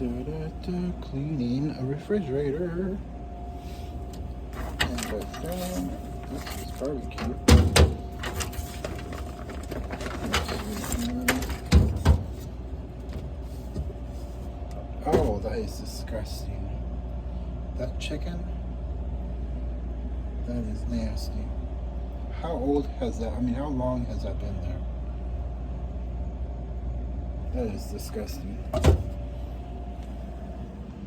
Cleaning a refrigerator. And this is barbecue. Oh, that is disgusting. That chicken, that is nasty. How old has that, how long has that been there? That is disgusting.